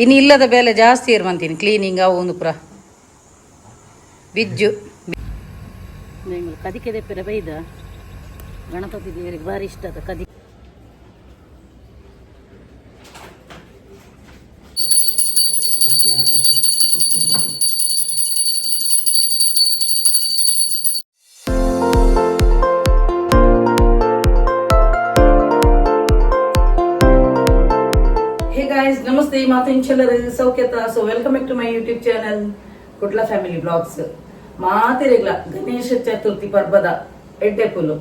ಇನ್ನು ಇಲ್ಲದ ಬೆಲೆ ಜಾಸ್ತಿ ಇರುವಂತೀನಿ ಕ್ಲೀನಿಂಗ್ ಅವು ಒಂದು ಪುರ ಬಿಜ್ಜು ಕದಿಕೆ ದೆಪ್ಪರೆ ಬೈದ ಗಣಪತಿ ದೇವರಿಗೆ ಭಾರಿ ಇಷ್ಟ ಅದ ಕದಿ. ನಮಸ್ತೆ ಮಾತೆಂಚೆಲ್ಲರ ಸೌಖ್ಯತ. So welcome back to my YouTube channel ಕುಟ್ಲ ಫ್ಯಾಮಿಲಿ ಬ್ಲಾಗ್ಸ್. ಮಾತಿರಗ್ಲ ಗಣೇಶ ಚತುರ್ಥಿ ಪರ್ಬದ ಎಡ್ಡೆ ಪುಲು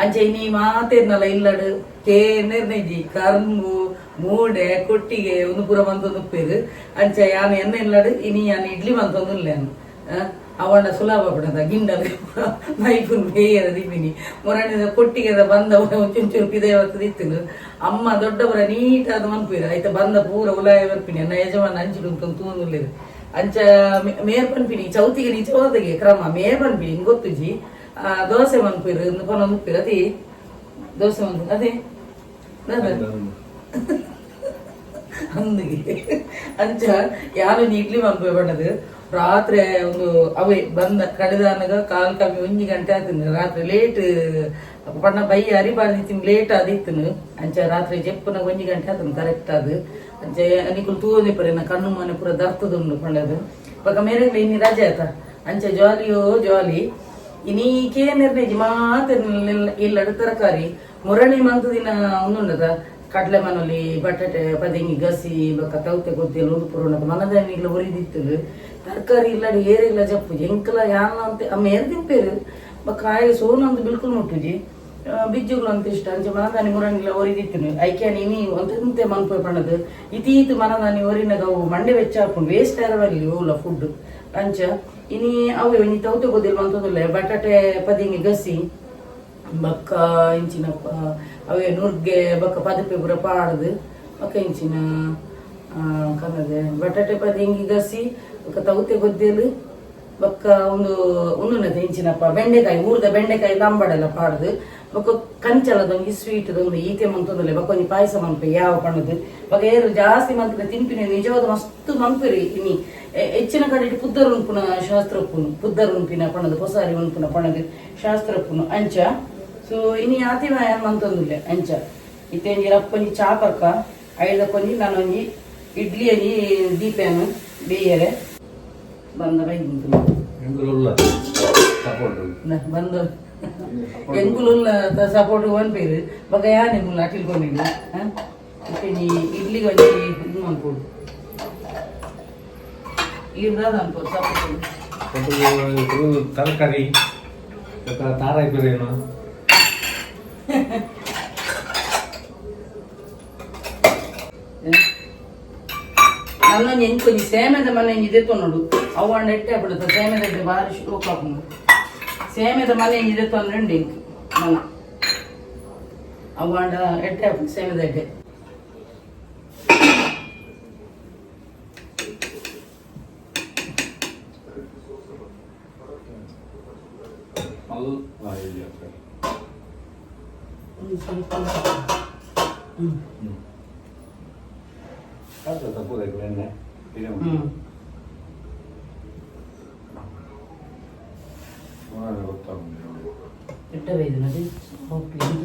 ಅಂಚೆ ಇನಿ ಮಾತಿರ್ನಲ್ಲ ಇಲ್ಲಡು ಕೇರ್ನೆರ್ನೆಜಿ ಕರ್ಮು ಮೂಡೆ ಕೊಟ್ಟಿಗೆ ಒಂದು ಪುರ ಬಂತೊಂದು ಉಪ್ಪೇರು ಅಂಚೆ ಯಾನು ಎಣ್ಣೆ ಇಲ್ಲಡು ಇನಿ ಯಾನು ಇಡ್ಲಿ ಬಂತೊಂದು ಇಲ್ಲೇನು ಅವಣ್ಣ ಸುಲಭ ಬಿಡದ ಗಿಂಡದ ಮೈಪುನ್ ಬೇಯದ ದಿಪ್ಪಿನಿ ಮೊರಣಿದ ಕೊಟ್ಟಿಗೆದ ಬಂದ ಚುಂಚೂರು ಪಿದೆ ಇತ್ತಿನ ಅಮ್ಮ ದೊಡ್ಡವರ ನೀಟಾದ ಮನ್ಪೀರ ಆಯ್ತಾ ಬಂದ ಪೂರ ಉಲಾಯ ಬರ್ಪಿನಿ ಅನ್ನ ಯಜಮಾನ ಅಂಚಿಡು ತೂನುಲ್ಲಿರು ಅಂಚ ಮೇರ್ ಪನ್ಪಿನಿ ಚೌತಿಗೆ ನೀಚ ಹೋದಗೆ ಕ್ರಮ ಮೇರ್ ಪನ್ಪಿನಿ ಹಿಂಗ್ ಗೊತ್ತುಜಿ ದೋಸೆ ಮನ್ಪೀರು ಪೊನ ಮುಪ್ಪಿರ ಅದೇ ದೋಸೆ ಮನ್ಪು ಅದೇ ಅಂದಿಗೆ ಅಂಚ ಯಾರು ಇಡ್ಲಿ ಮನ್ಪು ಬಣ್ಣದು ರಾತ್ರಿ ಒಂದು ಅವೇ ಬಂದ ಕಡಿದಾನಾಗ ಕಾಲ್ ಕಮ್ಮಿ 1 ಗಂಟೆ ಆತನು ರಾತ್ರಿ ಲೇಟ್ ಪಣ್ಣ ಬೈ ಅರಿಬಾರ್ದಿ ಲೇಟ್ ಆದಿತ್ತನು ಅಂಚ ರಾತ್ರಿ ಜಪ್ಪನಾಗ 1 ಗಂಟೆ ಆತನು ಕರೆಕ್ಟ್ ಅದು ಅಂಚ ಅನಿಕುಲ್ ತೂವನೆ ಪರಿ ನಾ ಕಣ್ಣು ಮನೆ ಪೂರ ದರ್ತದುಂಡು ಪಂಡದು ಇವಾಗ ಮೇರೆಗ್ಲ ಇನ್ನಿ ರಜೆ ಆತ ಅಂಚ ಜಾಲಿಯೋ ಜಾಲಿ ಇನ್ನೀಕೆ ನಿರ್ಣಯ ಮಾತ್ರ ಇಲ್ಲಡು ತರಕಾರಿ ಮುರಣಿ ಮಂತು ದಿನ ಒಂದುಂಡದ ಕಡ್ಲೆ ಮನಲಿ ಬಟಾಟೆ ಪದಂಗಿ ಗಸಿ ಬೊಕ್ಕ ತೌತೆ ಗೊತ್ತಿಲ್ಲ ಒಂದು ಪುರೋಣ ಮನದಾನಿಗ್ಲ ಒರಿದಿತ್ತು ತರಕಾರಿ ಇಲ್ಲಡಿ ಏರಿಲ್ಲ ಜಪ್ಪುಜಿ ಎಂಕಲ ಯಾನ ಅಂತ ಅಮ್ಮ ಏರ್ ತಿಂಪೇರು ಕಾಯಿ ಸೋನು ಅಂತ ಬಿಲ್ಕುಲ್ ಮುಟ್ಟುಜಿ ಬಿಜ್ಜುಗಳು ಅಂತ ಇಷ್ಟ ಅಂಚ ಮನದಾನಿ ಮುರಂಗಿಲ್ಲ ಒರಿದಿತ್ತು ಐಕ್ಯಾನ ಇನಿ ಒಂದಂತೆ ಮನ್ಪೋಯ್ ಪಣದು ಇತೀತು ಮನದಾನಿ ಒರಿನಾಗ ಅವು ಮಂಡೆ ವೆಚ್ಚ ಹಾಕೊಂಡು ವೇಸ್ಟ್ ಆರವಲ್ಲಿ ಓಲ ಫುಡ್ ಅಂಚ ಇನಿ ಅವೇ ಇನಿ ತೌತೆ ಗೊತ್ತಿಲ್ಲ ಅಂತಂದಿಲ್ಲ ಬಟಾಟೆ ಪದಂಗಿ ಗಸಿ ಬಕ್ಕ ಇಂಚಿನ ಅವೇ ನುರ್ಗೆ ಬಕ್ಕ ಪದಪೆ ಪುರ ಪಾಡ್ದು ಬಕ್ಕ ಇಂಚಿನ ಕನ್ನದೆ ಬಟಾಟೆ ಪದಂಗಿ ಗಸಿ ಬಕ್ಕ ತೌತೆ ಗೊದ್ದೇಲು ಬಕ್ಕ ಒಂದು ಉಣ್ಣುನದೆ ಇಂಚಿನಪ್ಪ ಬೆಂಡೆಕಾಯಿ ಊರ್ದ ಬೆಂಡೆಕಾಯಿ ಲಾಂಬಡೆಲ್ಲ ಪಾಡ್ದು ಬಕ್ಕ ಕಂಚಲದೊಂದು ಸ್ವೀಟ್ ಒಂದು ಈತೆ ಮಂತಂದಲ್ಲ ಬಕ್ಕ ಒಂದು ಪಾಯಸ ಮನ್ಪೆ ಯಾವ ಪಣ್ಣದು ಬಕ್ಕ ಏರು ಜಾಸ್ತಿ ಮಂತ್ರ ತಿನ್ಪಿನ ನಿಜವಾದ ಮಸ್ತ್ ಮಂಪಿರಿ ಇನಿ ಹೆಚ್ಚಿನ ಕಡೆ ಪುದ್ದರ್ ಉಂಪುನ ಶಾಸ್ತ್ರ ಉಪ್ಪುನು ಪುದ್ದರ್ ಉಂಪಿನ ಪಣದು ಹೊಸಾರಿ ಉಂಪುನ ಪಣದು ಶಾಸ್ತ್ರ ಉಪ್ಪುನು ಅಂಚ ಸೊ ಇನಿ ಆತಿವ ಮಂತಂದಿಲ್ಲ ಅಂಚ ಇತ್ತೇಂಜಿ ರಪ್ಪಂಜಿ ಚಾಪರ್ಕ ಐದಕ್ಕೊಂಜಿ ನಾನೊಂಜಿ ಇಡ್ಲಿ ಅಂಜಿ ದೀಪೇನು ಬೇಯರೆ ಬಂದ ಬಂದ ಎಂಗುಲುಲ್ಲ ಸಪೋರ್ಟ್ ಒನ್ ಪೇರು ಬಗ ಯಾನೆ ಮುಲ್ಲ ತಿಳ್ಕೊಂಡಿಲ್ಲ ಇತ್ತೇಂಜಿ ಇಡ್ಲಿಗೆ ಒಂಜಿ ಇದು ಅನ್ಕೊಡು ಇರ್ದಾದ ಅನ್ಕೋದು ಸಪೋರ್ಟ್ ತರಕಾರಿ ತಾರಾಯಿ ಬೇರೇನು ನನ್ನೊಂದು ಎಂಕೊಂಜಿ ಸೇಮೆದ ಮನೆ ಇದೆತ್ತು ನೋಡು ಅವಣ್ಣ ಎಟ್ಟೆ ಬಿಡುತ್ತ ಸೇಮೆದ ಭಾರಿ ಸ್ಟೋಕ್ ಹಾಕೊಂಡು ಸೇಮೆದ ಮನೆ ಇದೆತ್ತು ಅಂದ್ರೆ ಎಂಕು ಮನ ಅವಣ್ಣ ಎಟ್ಟೆ ಹಾಕೊಂಡು ಸೇಮೆದ ಎಟ್ಟೆ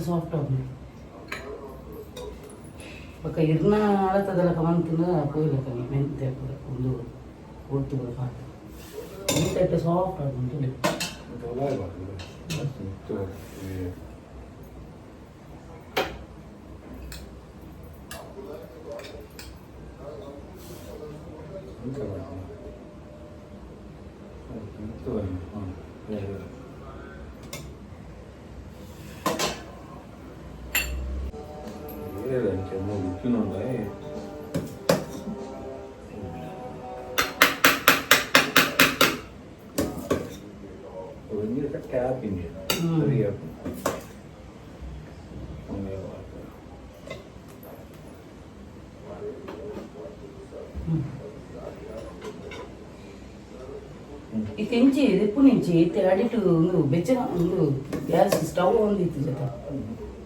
ಸಾಫ್ಟ್ ಆಗಿ ಬಕ್ಕ ಇರ್ನ ಅಳತದಲ್ಲ ಕಮಂತಿನ ಕೊಯ್ಲಕ್ಕ ಮೆಂತೆ ಒಂದು ಒಟ್ಟು ಮೆಂತೆ ಸಾಫ್ಟ್ ಆಗಿ ಕೆಂಚಿ ದಿಪ್ಪು ನಿಂಚಿ ಇತ್ತೆ ಅಡಿಟು ಒಂದು ಬೆಚ್ಚ ಒಂದು ಗ್ಯಾಸ್ ಸ್ಟವ್ ಒಂದು ಇತ್ತು ಜೊತೆ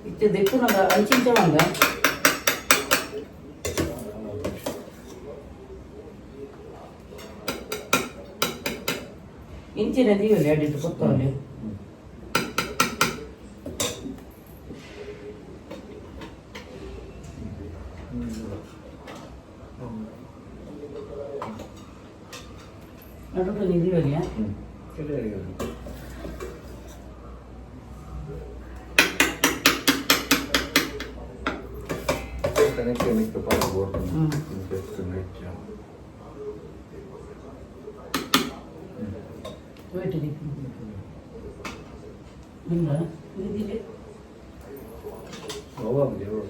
ಇತ್ತೆ ದಿಪ್ಪು ನಂಗೆ ಅಂಚಿಂಚವಂಗ ಇಂಚಿನ ದೀವಲ್ಲಿ ಅಡಿಟ್ಟು ಕೊತ್ತವಲ್ಲಿ ನಡುಟು ನಿದೀವಲ್ಲಿಯಾ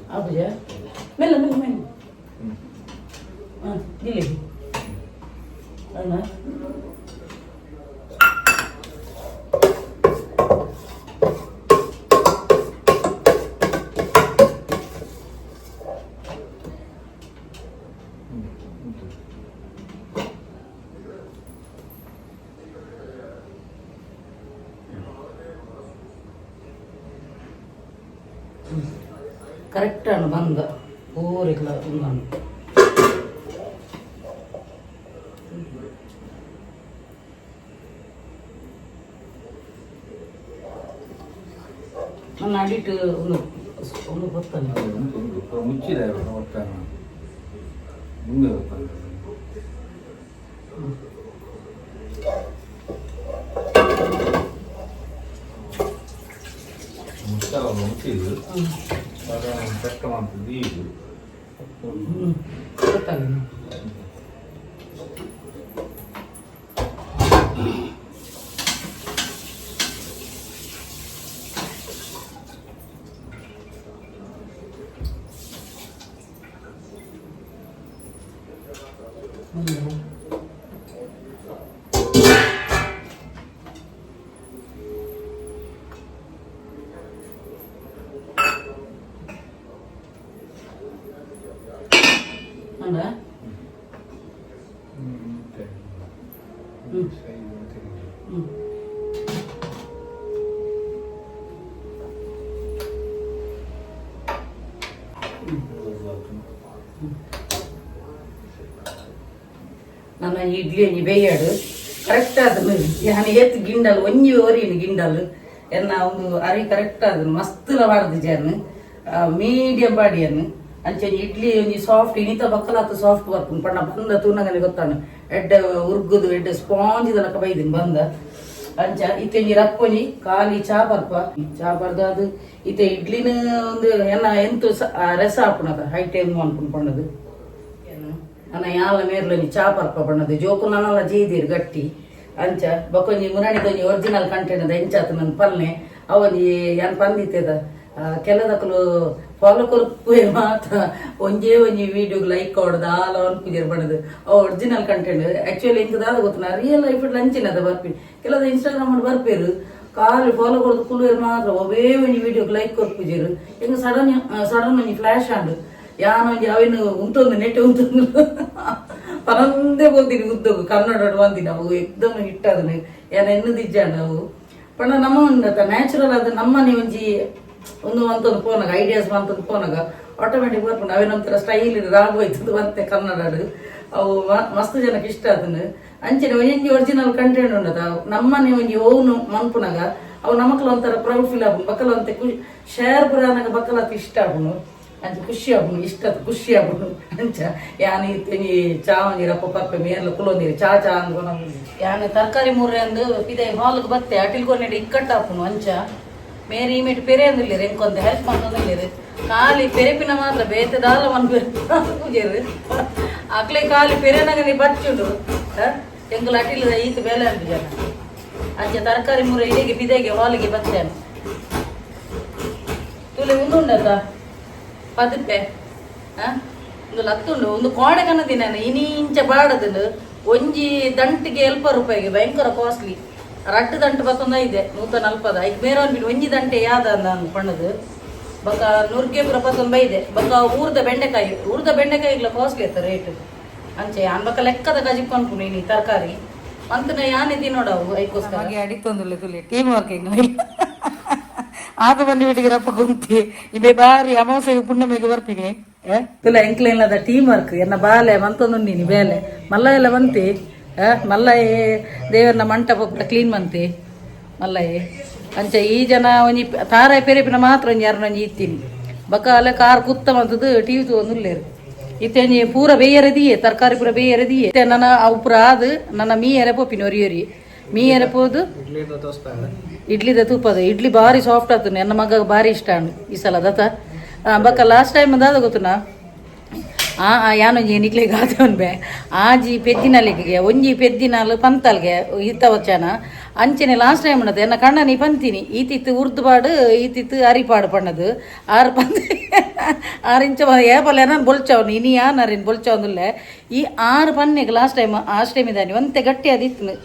Apa ya? Mela. Dili. Ana. ಕರೆಕ್ಟಾണ് ಬಂದ ಊರಿಲ್ಲ ನಾನು ನನ್ನ ಅಡಿಟ್ಟು ಒಂದು ಗೊತ್ತಲ್ಲ ಮುಚ್ಚಿದೆ ಮುಂದೆ ಮುಚ್ಚಿದ್ದು ಚೆಕ್ಕ ಮಾಡ್ತಿದ್ದು ಈಗ ಗೊತ್ತಾಗ ನನ್ನ ಇಡ್ಲಿ ಒಂಜಿ ಬೇಯಾಡು ಕರೆಕ್ಟ್ ಆದನು ಯಾನು ಎತ್ತು ಗಿಂಡಲ್ ಒಂಜಿ ಓರಿನ ಗಿಂಡಲ್ ಎನ್ನ ಒಂದು ಅರಿ ಕರೆಕ್ಟ್ ಆದನು ಮಸ್ತುಲ ಬಾರ್ದು ಜಾನು ಮೀಡಿಯಂ ಬಾಡಿಯನ್ನು ಅಂಚೆ ಇಡ್ಲಿ ಒಂಜಿ ಸಾಫ್ಟ್ ಇನಿತ ಬಕ್ಕಲಾತ ಸಾಫ್ಟ್ ಬರ್ಪುನು ಪಂಡ ಬಂದ ತೂನಗನೆ ಗೊತ್ತಾನು ಎಡ್ಡೆ ಉರ್ಗುದು ಎಡ್ಡೆ ಸ್ಪಾಂಜ್ ದನಕ ಬೈದಿನ ಬಂದ ಅಂಚ ಇತ್ತೆಂಜಿ ರಪ್ಪೊಂಜಿ ಖಾಲಿ ಚಾ ಬರ್ದ ಅದು ಇತ್ತೆ ಇಡ್ಲಿನ ಒಂದು ಎನ್ನ ಎಂತು ರಸ ಹಾಪುನದ ಹೈ ಟೈಮ್ ಅನ್ಕೊಂಡು ಪಂಡದು ನನ್ನ ಯಾಲ ಮೇರ್ಲೊಂಜಿ ಚಾ ಪರ್ಪ ಬಣ್ಣದು ಜೋಕು ನನ್ನಲ್ಲ ಜೀದಿರು ಗಟ್ಟಿ ಅಂಚ ಬಕೊಂಜಿ ಮುರಾಣಿದೊಂಜಿ ಒರಿಜಿನಲ್ ಕಂಟೆಂಟ್ ಎಂಚಾತು ನನ್ನ ಪಲ್ಲೆ ಅವೊಂಜಿ ಏನ್ ಪಂದಿತ್ತದ ಕೆಲದಕ್ಕಲು ಫಾಲೋ ಕೊರ್ಪುವೆ ಮಾತ್ರ ಒಂಜೇ ವಿಡಿಯೋಗ್ ಲೈಕ್ ಕೊಡ್ದು ಆಲ ಅನ್ಪುಜರ್ ಬಣ್ಣದು ಒರಿಜಿನಲ್ ಕಂಟೆಂಟ್ ಆಕ್ಚುಲಿ ಇಂಕದಾದ ಗೊತ್ತಿನ ರಿಯಲ್ ಲೈಫ್ ಲಂಚಿನದ ಬರ್ಪಿ ಕೆಲದ ಇನ್ಸ್ಟಾಗ್ರಾಮ್ ಅಲ್ಲಿ ಬರ್ಪೇರು ಕಾಲು ಫಾಲೋ ಕೊಡ್ದು ಕುಲುವೇರು ಮಾತ್ರ ಒವೇ ಒಂಜಿ ವಿಡಿಯೋಗ್ ಲೈಕ್ ಕೊರ್ಪುಜರು ಹೆಂಗ ಸಡನ್ ಒಂಜಿ ಫ್ಲಾಶ್ ಆಂಡ್ ಯಾನೊಂಜಿ ಅವೇನು ಉಂತೊಂದು ನೆಟ್ ಉಂತೊಂದು ಪರಂದೆ ಬೋತೀನಿ ಉದ್ದಗು ಕನ್ನಡ ಬಂದಿನ ಅವು ಎಕ್ದಮ್ ಹಿಟ್ ಅದನ್ನು ಯಾನ ಎನ್ನದಿಜ್ಜಾಂಡ ಅವು ಪಂಡ ನಮ್ಮ ಉಂಡತ ನ್ಯಾಚುರಲ್ ಅದು ನಮ್ಮನೆ ಒಂಜಿ ಒಂದು ಅಂತೊಂದು ಪೋನಾಗ ಐಡಿಯಾಸ್ ಅಂತೊಂದು ಪೋನಾಗ ಆಟೋಮೆಟಿಕ್ ಬರ್ಕೊಂಡು ಅವೇನೊಂಥರ ಸ್ಟೈಲ್ ರಾಗೋಯ್ತದ ಮತ್ತೆ ಕನ್ನಡ ಅವು ಮಸ್ತ್ ಜನಕ್ಕೆ ಇಷ್ಟ ಅದನ್ನು ಅಂಚನೆ ಒಂಜಿ ಒರಿಜಿನಲ್ ಕಂಟೆಂಟ್ ಉಂಡದ ನಮ್ಮನೆ ಒಂಜಿ ಓನು ಮನ್ಪುನಾಗ ಅವು ನಮಕ್ಲ ಒಂಥರ ಪ್ರೌಡ್ ಫೀಲ್ ಆಪುನು ಬಕ್ಕಲ ಒಂತೆ ಶೇರ್ ಪುರಾನಾಗ ಬಕ್ಕಲತ್ ಇಷ್ಟ ಆಪುನು ಅಂಚ ಖುಷಿ ಆಪುನು ಇಷ್ಟ ಖುಷಿ ಆಪುನು ಅಂಚ ಯಾನ್ ಈ ಚಾ ಒಂದಿರ ಪಪ್ಪೆ ಮೇರ್ಲ ಕುಲೊಂದಿರಿ ಚಾ ಅನ್ಕೊಂಡು ಯಾನ್ ತರಕಾರಿ ಮೂರೆ ಅಂದು ಇದೇ ಹಾಲ್ಗೆ ಬತ್ತೆ ಅಟಿಲ್ಕೊಂಡೆ ಇಕ್ಕಟ್ಟಾಪುನು ಅಂಚ ಮೇರೆ ಈಮೆಟ್ ಪೆರೆ ಅಂದಿಲ್ಲ ಎಂಕೊಂತ ಹೆಲ್ಪ್ ಮಾಡ್ಕೊಂಡಿಲ್ಲ ಖಾಲಿ ಪೆರೆಪಿನ ಮಾತ್ರ ಬೇತದಾಲ ಪೂಜೆರು ಅಕ್ಲೆ ಖಾಲಿ ಪೆರೆನಾಗ ಬಚ್ಚುಂಡು ಎಂಕಲ್ ಅಟಿಲ್ ಈತ ಬೇಲೆ ಅಂತ ಜನ ಅಂಚ ತರಕಾರಿ ಮೂರ ಇಡೆಗೆ ಬಿದೆಗೆ ಹಾಲಿಗೆ ಬತ್ತೇನೆ ತುಲೆ ಉಂದುಂಡತ ಪದಪ್ಪೆ ಒಂದು ಲತ್ತುಂಡು ಒಂದು ಕೋಣೆ ಕನ್ನದಿನ ಇನಿಂಚ ಬಾಡದನು ಒಂಜಿ ದಂಟಿಗೆ ₹100 ಭಯಂಕರ ಕಾಸ್ಟ್ಲಿ ರಟ್ಟು ದಂಟು ಬತ್ತೊಂದೈದೆ 140 ಐದು ಬೇರೆ ಬಿಟ್ಟು ಒಂಜಿ ದಂಟೆ ಯಾದ ನಾನು ಪಣ್ಣದು ಬಕ್ಕ ನುರ್ಗೆ ಪುರ ಬತ್ತೊಂದೈದೆ ಬಕ್ಕ ಊರ್ದ ಬೆಂಡೆಕಾಯಿಗ್ಲ ಕಾಸ್ಟ್ಲಿ ಆಯ್ತ ರೇಟ್ ಅಂಚೆ ಅನ್ಬಕ್ಕ ಲೆಕ್ಕದ ಕಜಿಪ್ ಅನ್ಪುನು ಇನಿ ತರಕಾರಿ ಅಂತನ ಯಾನಿದಿ ನೋಡವು ಐಕೋಸ್ಕರ ಅಡಿತೊಂದುಲ್ಲೆ ತುಲೆ ಟೀಮ್ ವರ್ಕ್ ಆತ ಬಂದು ಬಿಟ್ಟಿಗೆ ರಪ್ಪ ಗುಂತಿ ಇದೇ ಬಾರಿ ಅಮಾವಾಸ್ಯೆಗೆ ಪುಣ್ಯಮೆಗೆ ಬರ್ತೀನಿ ತುಲ ಎಂಕ್ಲೆಲ್ಲದ ಟೀಮ್ ವರ್ಕ್ ಎನ್ನ ಬಾಲೆ ಮಂತೊಂದು ನೀನು ಬೇಲೆ ಮಲ್ಲ ಎಲ್ಲ ಬಂತಿ ಮಲ್ಲಯೇ ದೇವರನ್ನ ಮಂಟಪ ಕ್ಲೀನ್ ಮಂತಿ ಮಲ್ಲಯೇ ಅಂಚ ಈ ಜನ ಒಂಜಿ ತಾರಾಯ ಪೆರೆಪಿನ ಮಾತ್ರ ಒಂಜಿ ಯಾರು ಒಂಜಿ ಇತ್ತೀನಿ ಬಕ್ಕ ಅಲ್ಲ ಕಾರ್ ಕುತ್ತ ಮಂತದ್ದು ಟಿವಿ ತಗೊಂಡುಲ್ಲೇರು ಇತ್ತೇಂಜಿ ಪೂರ ಬೇಯರದಿಯೇ ತರಕಾರಿ ಪೂರ ಬೇಯರದಿಯೇ ನನ್ನ ಅವು ಪೂರ ಆದು ನನ್ನ ಮೀಯರೆ ಪೋಪಿನ ಒರಿಯೊರಿ ಮೀಯರೆ ಪೋದು ಇಡ್ಲಿದ ತುಪ್ಪದ ಇಡ್ಲಿ ಭಾರಿ ಸಾಫ್ಟ್ ಆತು ನನ್ನ ಮಗ ಭಾರಿ ಇಷ್ಟ ಈ ಸಲ ದತ್ತ ಬಕ್ಕ ಲಾಸ್ಟ್ ಟೈಮ್ ಅದಾದ ಗೊತ್ತುನಾ ಯಾನೊಂಜಿ ನಿಕ್ಲಿಗೆ ಆದವನ್ಬೆ ಆಜಿ ಪೆದ್ದಿನಲ್ಲಿಗೆ ಒಂಜಿ ಪೆದ್ದಿನಾಲು ಪಂತಲ್ಗೆ ಇತ್ತ ವಚನ ಅಂಚನೆ ಲಾಸ್ಟ್ ಟೈಮ್ ಅನ್ನದು ಎನ್ನ ಕಣ್ಣ ನೀ ಪಂತೀನಿ ಈತಿತ್ತು ಉರ್ದುಪಾಡು ಈತಿತ್ತು ಅರಿಪಾಡು ಪಣ್ಣದು ಆರು ಪಂತ 6 ಇಂಚ ಏಪಲ್ಲ ನಾನು ಬೊಲ್ಚವನು ಇನಿ ಯಾರಿನ್ ಬೊಲ್ಚವನುಲ್ಲೆ ಈ 6 ಪನ್ನೆಗೆ ಲಾಸ್ಟ್ ಟೈಮ್ ಇದ್ದಾನೆ ಒಂತೆ ಗಟ್ಟಿ ಅದಿತ್ತು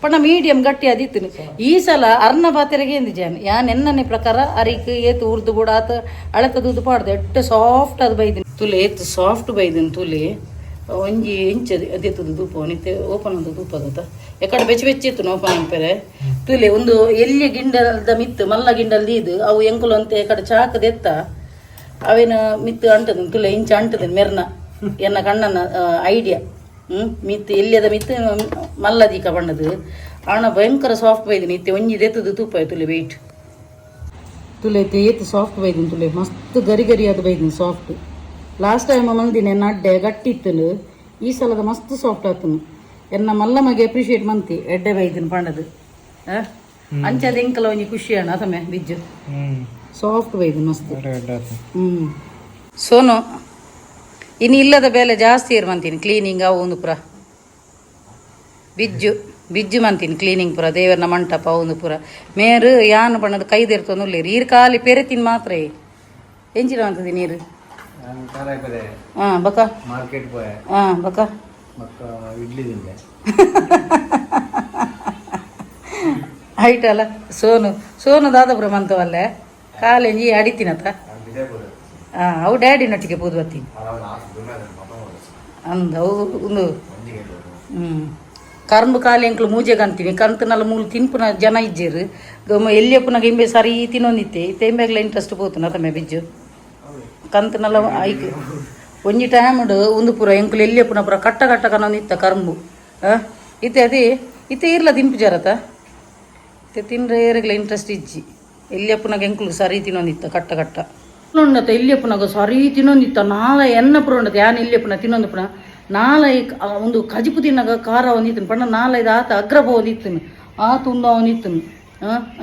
ಪಣ ಮೀಡಿಯಂ ಗಟ್ಟಿ ಅದಿತ್ತು ಈ ಸಲ ಅರ್ನ ಪಾತ್ರೆಗೆ ಎಂದಿಜಾನು ಯಾನ್ ಎನ್ನನೆ ಪ್ರಕಾರ ಅರಿಕ್ ಏತು ಉರ್ದು ಕೂಡ ಆತ ಅಳತದ್ದು ಪಾಡ್ದು ಎಟ್ಟು ಸಾಫ್ಟ್ ಅದು ಬೈದಿನಿ ತುಲೆ ಏತು ಸಾಫ್ಟ್ ಬೈದಿನಿ ತುಲೆ ಒಂಜಿ ಇಂಚದು ಅದೆತ್ತದು ಧೂಪ ನಿತ್ಯ ಓಪನ್ ಒಂದು ಧೂಪ ಅದತ್ತ ಎಕಡೆ ಬೆಚ್ಚಿತ್ತು ಓಪನ್ ಅಂಪೆರೆ ತುಲೆ ಒಂದು ಎಲ್ಲಿ ಗಿಂಡಲ್ದ ಮಿತ್ತು ಮಲ್ಲ ಗಿಂಡಲ್ದು ಇದು ಅವು ಎಂಕುಲು ಅಂತ ಎಕಡೆ ಚಾಕದೆತ್ತ ಅವೇನ ಮಿತ್ತು ಅಂಟದ ತುಲೆ ಇಂಚ ಅಂಟದ ಮೆರ್ನ ಎನ್ನ ಕಣ್ಣನ ಐಡಿಯಾ ಮಿತ್ತು ಎಲ್ಲಿಯದ ಮಿತ್ತು ಮಲ್ಲದೀಕ ಬಣ್ಣದು ಹಣ ಭಯಂಕರ ಸಾಫ್ಟ್ ಬೈದಿನಿ ಇತ್ತೆ ಒಂಜಿ ದೆತ್ತದು ತೂಪ ತುಲೆ ವೆಯ್ಟ್ ತುಲೆ ಏತು ಸಾಫ್ಟ್ ಬೈದಿನಿ ತುಲೆ ಮಸ್ತ್ ಗರಿ ಗರಿ ಅದು ಬೈದಿನಿ ಸಾಫ್ಟ್ ಲಾಸ್ಟ್ ಟೈಮ್ ಮಂದಿನಿ ಎನ್ನ ಅಡ್ಡೆ ಗಟ್ಟಿ ಇತ್ತಲು ಈ ಸಲದ ಮಸ್ತ್ ಸಾಫ್ಟ್ ಆತನು ಎನ್ನ ಮಲ್ಲಮಗೆ ಅಪ್ರಿಷಿಯೇಟ್ ಮಂತಿ ಎಡ್ಡೆ ಬೈದಿನಿ ಪಂಡದು ಅಂಚದ ಎಂಕಲ ಒಂಜಿ ಖುಷಿ ಅಣ್ಣ ಅದಮೆ ಬಿಜ್ಜು ಸಾಫ್ಟ್ ಬೈದಿನಿ ಮಸ್ತ್ ಸೋನು ಇನ್ನು ಇಲ್ಲದ ಬೆಲೆ ಜಾಸ್ತಿ ಮಂತೀನಿ ಕ್ಲೀನಿಂಗ್ ಅವು ಒಂದು ಪುರ ಬಿಜ್ಜು ಮಂತೀನಿ ಕ್ಲೀನಿಂಗ್ ಪುರ ದೇವರನ ಮಂಟಪ ಒಂದು ಪುರ ಮೇರು ಯಾನು ಬಣ್ಣದ ಕೈದಿರ್ತೊಂದುಲ್ಲೇರು ಈರು ಖಾಲಿ ಪೆರೆತಿನ ಮಾತ್ರ ಎಂಚಿನ ಅಂತದಿ ನೀರು ಬಕ ಮಾರ್ಕೆಟ್ ಬಕ ಇಡ್ಲಿ ತಿಂದೆ ಆಯ್ತಲ್ಲ ಸೋನು ದಾದಪುರ ಮಂತವಲ್ಲೇ ಕಾಲೇಜಿ ಅಡಿತೀನತ್ತ ಅವು ಡ್ಯಾಡಿನೊಟ್ಟಿಗೆ ಪೂದು ಬರ್ತೀನಿ ಅಂದ ಅವು ಒಂದು ಕರ್ಂಬು ಕಾಲಿ ಎಂಕ್ಲು ಮೂಜೆಗೆ ಅಂತೀನಿ ಕಂತನಲ್ಲ ಮೂಲು ತಿನ್ಪುನ ಜನ ಇಜ್ಜೇರು ಗಮ್ಮ ಎಲ್ಲಿಯಪ್ಪನಾಗ ಇಂಬೆ ಸರಿ ತಿನ್ನೊಂದಿತ್ತೆ ತೆಂಬೆಗ್ಲ ಇಂಟ್ರೆಸ್ಟ್ ಪೋತುನ ತಮ್ಮೆ ಬಿಜ್ಜು ಕಂತನಲ್ಲ ಐಕ್ ಒಂಜಿ ಟೈಮ್ಡು ಒಂದು ಪೂರ ಎಂಕ್ಲು ಎಲ್ಲಿಯಪ್ಪನ ಪೂರ ಕಟ್ಟ ಕಟ್ಟ ಕನ್ನೊಂದಿತ್ತ ಕರ್ಂಬು ಇತ್ತೆ ಅದೇ ಇತ್ತೆ ಇರ್ಲ ತಿನ್ಪು ಜರತ ಇತ್ತೆ ತಿನ್ರೆ ಏರೆಗ್ಲ ಇಂಟ್ರೆಸ್ಟ್ ಇಜ್ಜಿ ಎಲ್ಲಿಯಪ್ಪನಾಗ ಎಂಕ್ಲು ಸರಿ ತಿನ್ನೊಂದಿತ್ತ ಕಟ್ಟ ಕಟ್ಟ ಉಂಡತ ಇಲ್ಲಿಯಪ್ಪನಾಗ ಸರಿ ತಿನ್ನೊಂದಿತ್ತ ನಾಲ ಎನ್ನ ಪುರ ಉಂಡತ ಯಾನು ಇಲ್ಲಿಯಪ್ಪನ ತಿನ್ನೊಂದು ಪುನ ನಾಲ ಒಂದು ಕಜಿಪು ತಿನ್ನಾಗ ಖಾರ ಒಂದಿತ್ತನು ಪಂಡ ನಾಲ ಇದು ಆತ ಅಗ್ರಭ ಒಂದಿತ್ತನು ಆತ ಉಂಡ ಅವನಿತ್ತನು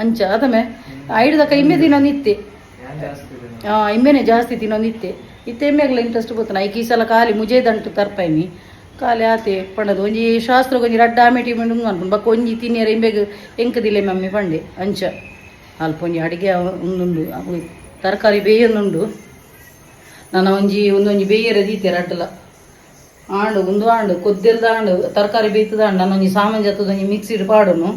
ಅಂಚ ಅದಮೆ ಐಡ್ದಕ್ಕ ಇಮ್ಮೆ ತಿನ್ನೊಂದಿತ್ತೆ ಇಮ್ಮೆನೆ ಜಾಸ್ತಿ ತಿನ್ನೊಂದಿತ್ತೆ ಇತ್ತೆ ಎಮ್ಮೆಗ್ಲ ಇಂಟ್ರೆಸ್ಟ್ ಬೋತನ ಐಕ್ ಈ ಸಲ ಖಾಲಿ ಮುಜೇದಂಟು ತರ್ಪೈನಿ ಖಾಲಿ ಆತೆ ಪಂಡದು ಒಂಜಿ ಶಾಸ್ತ್ರ ಒಂಜಿ ರಡ್ಡ ಆಮೇಟಿ ಮಂಡು ಅನ್ಕೊಂಡು ಬಕ್ಕ ಒಂಜಿ ತಿನ್ನಿಯರ ಇಂಬೆಗ್ ಎಂಕದಿಲ್ಲ ಮಮ್ಮಿ ಪಂಡೆ ಅಂಚ ಅಲ್ಪ ಒಂಜಿ ಅಡಿಗೆ ಒಂದುಂಡು ಅವು ತರಕಾರಿ ಬೇಯೊಂದುಂಡು ನನ್ನ ಒಂದೊಂಜಿ ಬೇಯರ ದೀತೆ ರಡ್ಡಲ ಆಂಡು ಒಂದು ಆಂಡು ಕೊದ್ದಿರ್ದ ಆಂಡು ತರಕಾರಿ ಬೇಯ್ತದ ಆಂಡು ನಾನೊಂಜಿ ಸಾಮಾನು ಜತ್ತದೊಂಜಿ ಮಿಕ್ಸಿಡ್ ಪಾಡುನು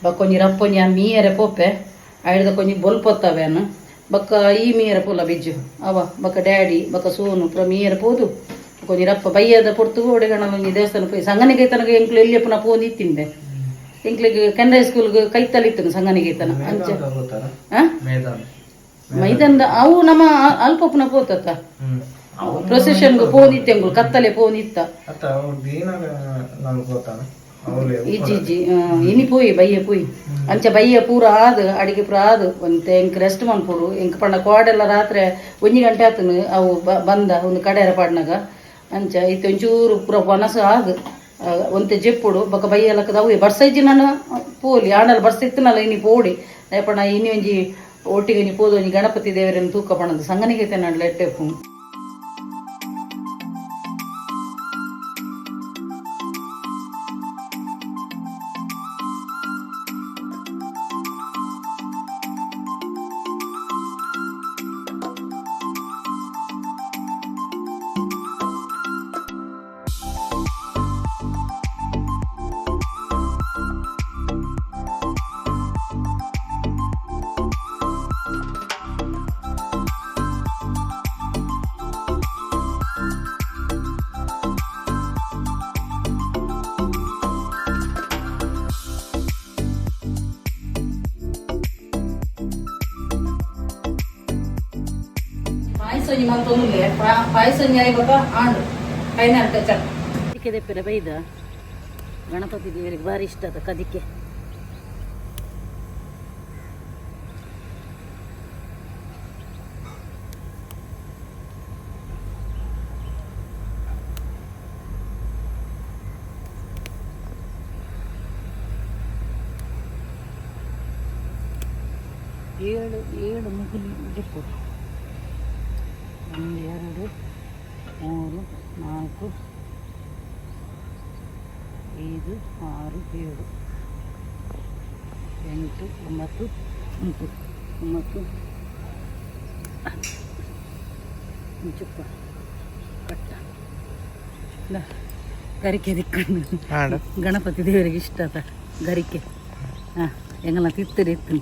ಬಕ್ಕೊಂಜಿ ರಪ್ಪೊಂಜಿ ಆ ಮೀಯರೆ ಪೊಪ್ಪೆ ಐಡ್ದ ಕೊಂಜಿ ಬೊಲ್ಪೊತ್ತವೇನು ಬಕ್ಕ ಈ ಮೀಯರ ಪೋಲ ಬಿಜ್ಜು ಅವ ಬಕ್ಕ ಡ್ಯಾಡಿ ಬಕ್ಕ ಸೋನು ಪುರ ಮೀಯರ ಪೋದು ಕೊಂಜಿ ರಪ್ಪ ಬಯ್ಯದ ಪೊರ್ತು ಒಡೆಗಣೊಂಜಿ ದೇವಸ್ಥಾನ ಪೋಯಿ ಸಂಗನಿಗೆ ತನಕ ಎಂಕ್ಲು ಎಲ್ಲಿಯಪ್ಪನ ಪೋದು ಇತ್ತಿಂದೆ ಎಂಕ್ಲಿಗೆ ಕೆನರಾ ಸ್ಕೂಲ್ಗೆ ಕೈತಲಿತ್ತನು ಸಂಗನಿಗೆ ತನ ಅಂಚ ಮೈದಂಡ ಅವು ನಮ್ಮ ಅಲ್ಪಪ್ಪನ ಪೋತತ್ತ ಪ್ರೊಸೆಷನ್ಗೆ ಪೋನಿತ್ತೆ ಅಂಗುಳು ಕತ್ತಲೆ ಪೋನಿತ್ತ ಇಜ್ಜಿ ಇನಿ ಪೋಯಿ ಬಯ್ಯ ಪೋಯಿ ಅಂಚ ಬಯ್ಯ ಪೂರ ಆದು ಅಡಿಗೆ ಪೂರ ಆದು ಒಂತೆ ಎಂಕ್ ರೆಸ್ಟ್ ಮನ್ಪುಡು ಎಂಕ್ ಪಂಡ ಕೋಡೆಲ್ಲ ರಾತ್ರಿ 1 ಗಂಟೆ ಆತನು ಅವು ಬಂದ ಒಂದು ಕಡೆಯರ ಪಾಡ್ನಾಗ ಅಂಚ ಇತ್ತು ಒಂಚೂರು ಪೂರ ವನಸು ಆದು ಒಂತೆ ಜೆಪ್ಪುಡು ಬೊಕ್ಕ ಬಯ್ಯಲಕ್ಕದ ಅವು ಬರ್ಸೈಜಿ ನಾನು ಪೋಲಿ ಆಣಲ್ ಬರ್ಸಿತ್ತನಲ್ಲ ಇನಿ ಪೋಡಿ ಪಣ ಇನಿ ಒಂಜಿ ಒಟ್ಟಿಗೆ ನೀ ಪೋದು ಒಂಜಿ ಗಣಪತಿ ದೇವರನ್ನು ತೂಕ ಪಣದು ಸಂಗನಿಗೆ ನಡ್ಲ ಎಟ್ಟೆಪ್ಪು ಒಂಜಿ ಮಂತೊಂದುಲ್ಲೆ ಪಾಯಸ ಒಂಜಿ ಆಯ್ಬಕ ಆಂಡು ಕೈನಾಡ್ಕ ಚಟ್ ಕದಿಕೆ ದೆಪ್ಪರೆ ಬೈದ ಗಣಪತಿ ದೇವರಿಗೆ ಭಾರಿ ಇಷ್ಟ ಅದ ಕದಿಕೆ. ಏಳು ಮುಗುಲಿ ಡಿಪ್ಪು 1 2 3 4 5 6 7 8 9 10 ಚುಪ್ಪ ಕಟ್ಟ ಗರಿಕೆ ದಿಕ್ಕಂಡು ಗಣಪತಿ ದೇವರಿಗೆ ಇಷ್ಟ ಅದ ಗರಿಕೆ. ಹಾಂ ಎಂಗಲ್ಲ ತಿತ್ತರಿ ಇತ್ತು.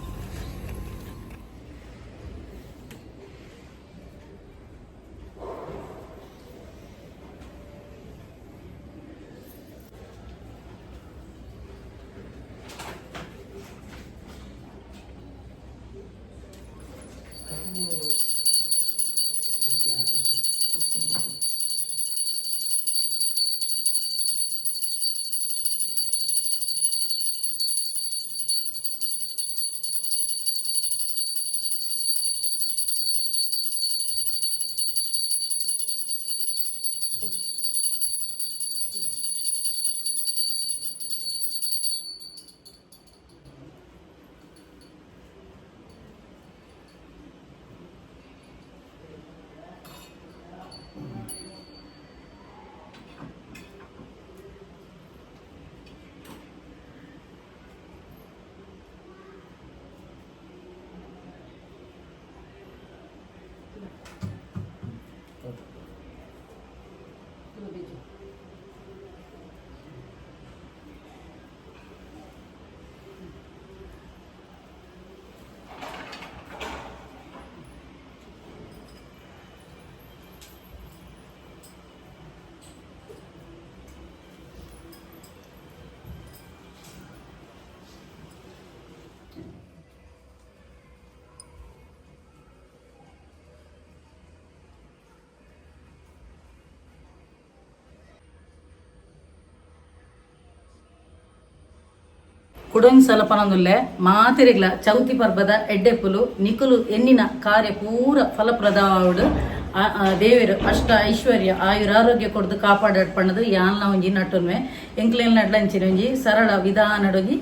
ಕುಡೊಂದು ಸಲಪನೊಂದುಲ್ಲೆ ಮಾತಿರಿಗ್ಲ ಚೌತಿ ಪರ್ಬದ ಎಡ್ಡೆಪ್ಪುಲು ನಿಕುಲು ಎನ್ನಿನ ಕಾರ್ಯ ಪೂರ ಫಲಪ್ರದವಾವುಡು ದೇವರು ಅಷ್ಟ ಐಶ್ವರ್ಯ ಆಯುರಾರೋಗ್ಯ ಕೊಡ್ದು ಕಾಪಾಡಪಣ್ಣದು ಯಾಲ್ನ ಒಂಜಿ ನಟುನ್ವೆ ಎಂಕ್ಲೆಲ್ ನಡ್ಲಂಚಿನ ಒಂಜಿ ಸರಳ ವಿಧಾನಡೊಂಜಿ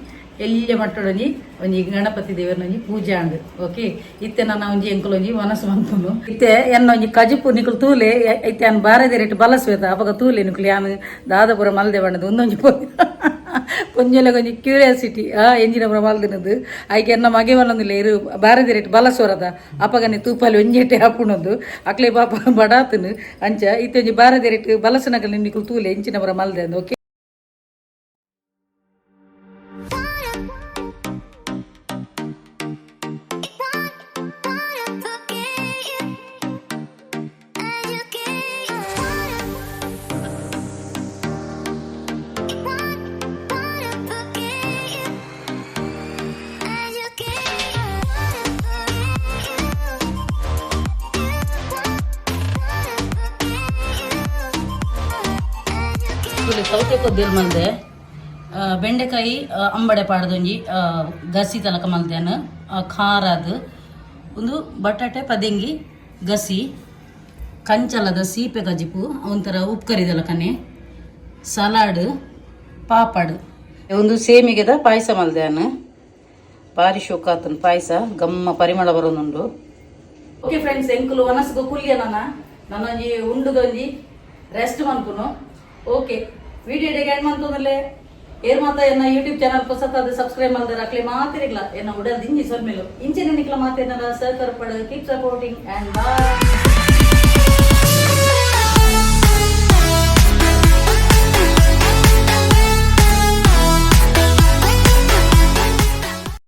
ಎಲ್ಲಿಯ ಮಟ್ಟೊಂಜಿ ಒಂಜಿ ಗಣಪತಿ ದೇವರನೊಂಜಿ ಪೂಜೆ ಅಂಡು. ಓಕೆ ಇತ್ತೆ ನನ್ನ ಒಂಜಿ ಎಂಕುಲೊಂಜಿ ಮನಸ್ಸು ಬಂತುನು ಇತ್ತೆ ಎನ್ನ ಒಂಜಿ ಕಜಿಪು ನಿಕುಲು ತೂಲೆ ಇತ್ತೆ ಅನ್ ಬಾರದೆ ರೇಟ್ ಬಲಸ್ವೇತ ಅವಾಗ ತೂಲೆ ನಿಕುಲು ಯಾನು ದಾದಪುರ ಮಲ್ದೆ ಬಣ್ಣದು ಒಂದೊಂಜಿ ಕೊಂಜಲ ಕೊಂಚ ಕ್ಯೂರಿಯಾಸಿಟಿ ಎಂಜಿನ ಪುರ ಮಲ್ದಿನದು ಆಯ್ಕೆ ಎನ್ನ ಮಗೆ ಮಲ್ಲೊಂದಿಲ್ಲ ಇರು ಬಾರದೆ ರೇಟ್ ಬಲಸ್ವರದ ಅಪ್ಪಗನೆ ತೂಪಲ್ಲಿ ಒಂಜೆಟ್ಟೆ ಹಾಪುಣದು ಅಕ್ಲೆ ಪಾಪ ಬಡಾತನು ಅಂಚ ಇತ್ತೆ ಒಂಜಿ ಬಾರದೆ ರೇಟ್ ಬಲಸನಗಲ್ ನಿಕುಲು ತೂಲೆ ಎಂಚಿನ ಪುರ ಮಲ್ದೆ ಅಂದು. ಓಕೆ ಸೌತೆಕೊದ್ದೇಲು ಮಲ್ದೆ ಬೆಂಡೆಕಾಯಿ ಅಂಬಡೆ ಪಾಡ್ದೊಂಜಿ ಗಸಿ ತಲಕ ಮಲ್ದೇನು ಖಾರದು ಒಂದು ಬಟಾಟೆ ಪದೆಂಗಿ ಗಸಿ ಕಂಚಲದ ಸೀಪೆ ಗಜಿಪು ಒಂಥರ ಉಪ್ಪು ಕರಿದಲಕನೆ ಸಲಾಡ್ ಪಾಪಡ್ ಒಂದು ಸೇಮಿಗೆದ ಪಾಯಸ ಮಲ್ದೇನು ಭಾರಿ ಶೋಕಾತನ ಪಾಯಸ ಗಮ್ಮ ಪರಿಮಳ ಬರೋದುಂಡು. ಓಕೆ ಫ್ರೆಂಡ್ಸ್ ಎಂಕುಲು ಮನಸ್ಸು ಕುಲ್ಯ ನನ್ನೊಂಜಿ ಉಂಡುದೊಂಜಿ ರೆಸ್ಟ್ ಮನ್ಪುನು. ಓಕೆ ವಿಡಿಯೋ ಡೆಗೆ ಎಂಡ್ ಮಂತೊಂದುಲ್ಲೆ ಏರ್ ಮಾತ ಎನ್ನ ಯೂಟ್ಯೂಬ್ ಚಾನಲ್ ಹೊಸತಾದ ಸಬ್ಸ್ಕ್ರೈಬ್ ಮಾಡಿದ್ರೆ ಅಕ್ಲೆ ಮಾತಿರಿಗ್ಲ ಎನ್ನ ಉಡಲ್ ದಿಂಜಿ ಸೊಲ್ಮೆಲು ಇಂಚಿನ ನಿಕ್ಲ ಮಾತೇನಲ್ಲ ಸಹಕಾರ ಪಡ ಕೀಪ್ ಸಪೋರ್ಟಿಂಗ್ ಅಂಡ್ ಬಾಯ್.